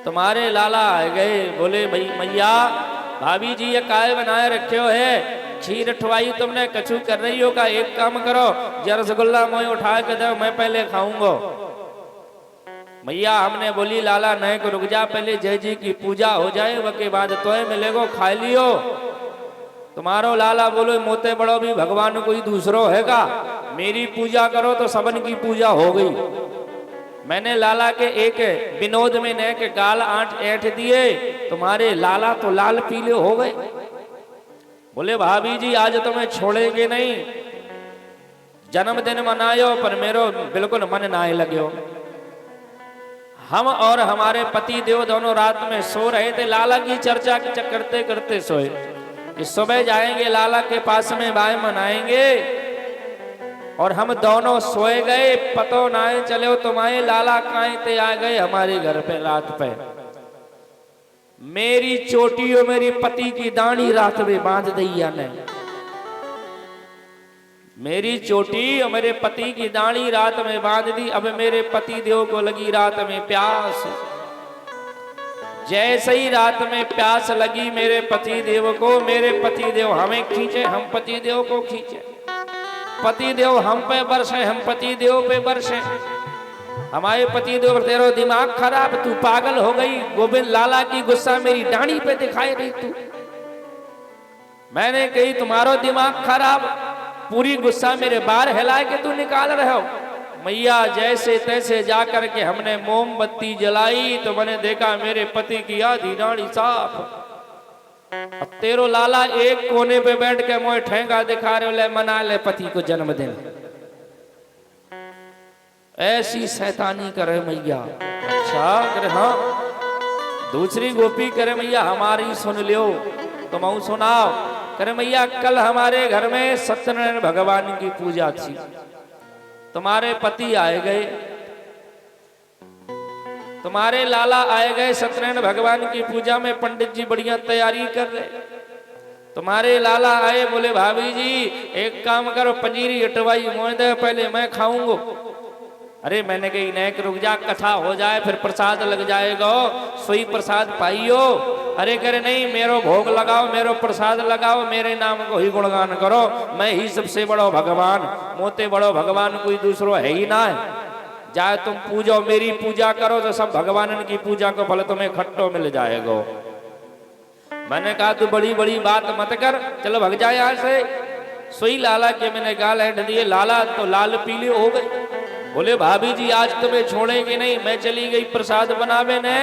तुम्हारे लाला आ गए, बोले भाई मैया भाभी जी ये काय बनाए रखे हो है, खीर ठवाई तुमने कछु कर रही हो का, एक काम करो जरा रसगुल्ला मोए उठा के दो, मैं पहले खाऊंगा। मैया हमने बोली लाला नहीं को रुक जा, पहले जय जी की पूजा हो जाए वके बाद तो मिलेगो, खा लियो। तुम्हारो लाला बोलो मोते बड़ो भी भगवान कोई दूसरो है का, मेरी पूजा करो तो सबन की पूजा हो गई। मैंने लाला के एक विनोद में न के गाल आठ ऐठ दिए, तुम्हारे लाला तो लाल पीले हो गए। बोले भाभी जी आज तो मैं छोड़ेंगे नहीं, जन्मदिन मनायो पर मेरो बिल्कुल मन ना लगे। हम और हमारे पति देव दोनों रात में सो रहे थे, लाला की चर्चा करते करते सोए कि सुबह जाएंगे लाला के पास में बाय मनाएंगे, और हम दोनों सोए गए, पतो ना चले तुम्हारे लाला काहे ते आ गए हमारे घर पे रात पे। मेरी चोटी और मेरी पति की दाढ़ी रात में बांध दैया ने, मेरी चोटी और मेरे पति की दाढ़ी रात में बांध दी। अब मेरे पति देव को लगी रात में प्यास, जैसे ही रात में प्यास लगी मेरे पति देव को, मेरे पति देव हमें खींचे, हम पति देव को खींचे, पति देव हम पे बरसे, हम पति देव पे बरसे। हमारे पति देव तेरो दिमाग खराब, तू पागल हो गई, गोविंद लाला की गुस्सा मेरी डांडी पे दिखाई रही तू। मैंने कही तुम्हारो दिमाग खराब, पूरी गुस्सा मेरे बाहर हिला के तू निकाल रहे हो। मैया जैसे तैसे जाकर के हमने मोमबत्ती जलाई तो मैंने देखा मेरे पति की आधी डांडी साफ। अब तेरो लाला एक कोने पे बैठ के मोए ठेंगा दिखा रहे हो, ले मना ले पति को जन्मदिन। ऐसी शैतानी करे मैया। अच्छा करे हाँ, दूसरी गोपी करे मैया हमारी सुन लियो, तुम सुनाओ। करे मैया कल हमारे घर में सत्यनारायण भगवान की पूजा थी, तुम्हारे पति आए गए, तुम्हारे लाला आए गए सत्यनारायण भगवान की पूजा में, पंडित जी बढ़िया तैयारी कर रहे। तुम्हारे लाला आए, बोले भाभी जी एक काम करो पंजीरी हटवाई मोए दे, पहले मैं खाऊंगा। अरे मैंने कही नहीं रुक जा, कथा हो जाए फिर प्रसाद लग जाएगा, सोई प्रसाद पाइयो। अरे करे नहीं मेरो भोग लगाओ, मेरो प्रसाद लगाओ, मेरे नाम को ही गुणगान करो, मैं ही सबसे बड़ो भगवान, मोते बड़ो भगवान कोई दूसरो है ही ना है। जाए तुम पूजो, मेरी पूजा करो तो सब भगवान की पूजा को फल तुम्हें खट्टो मिल जाएगा। मैंने कहा तू बड़ी बड़ी बात मत कर, चलो भग जाए यहाँ से। सोई लाला के मैंने गाल ऐंठ दिए, लाला तो लाल पीले हो गए। बोले भाभी जी आज तुम्हें छोड़ेंगे नहीं। मैं चली गई प्रसाद बनावे ने,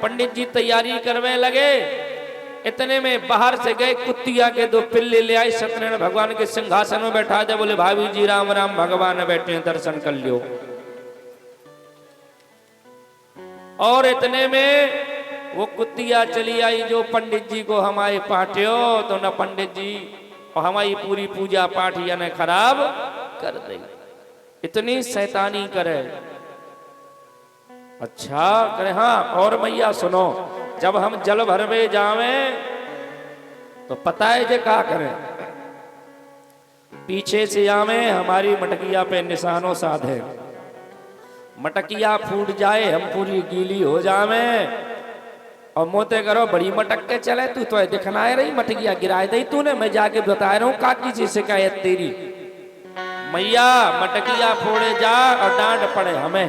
पंडित जी तैयारी करने लगे। इतने में बाहर से गए कुत्तिया के दो पिल्ले ले आए, सत्यनारायण भगवान के सिंहासन में बैठा दे। बोले भाभी जी राम राम, भगवान बैठे दर्शन कर लियो। और इतने में वो कुत्तिया चली आई जो पंडित जी को हमारे पाट्यो, तो न पंडित जी और हमारी पूरी पूजा पाठ यानी खराब कर दी। इतनी शैतानी करे। अच्छा करे हाँ। और मैया सुनो, जब हम जल भरवे जावे तो पता है जे क्या करें, पीछे से आवे हमारी मटकिया पे निशानों साधे, मटकिया फूट जाए हम पूरी गीली हो जावे और मोते करो बड़ी मटक के चले। तू तो दिखना है रही मटकिया गिराए दई तूने, मैं जाके बता रहा हूँ काकी जी शिकायत तेरी। मैया मटकिया फोड़े जा और डांट पड़े हमें।